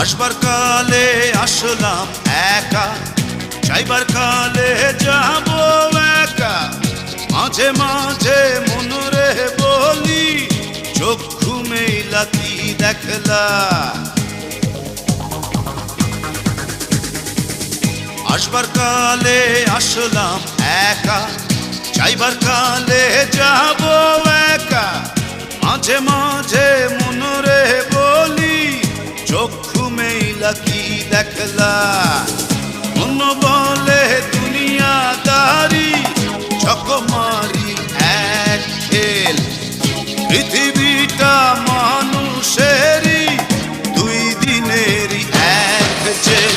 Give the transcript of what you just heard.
আসবার কালে আসলাম একা, যাইবার কালে যাব একা। মাঝে মাঝে মনরে বলি, চক্ষু মেলা কি দেখলা। আসবার কালে আসলাম একা, যাইবার কালে যাব একা। মাঝে মাঝে মনরে বলি, চক্ষু মেলা কি দেখলা। মন বলে দুনিয়াদারি, চকমারি এক খেল। পৃথিবীটা মানুষেরই, দুই দিনেরই এক জেল।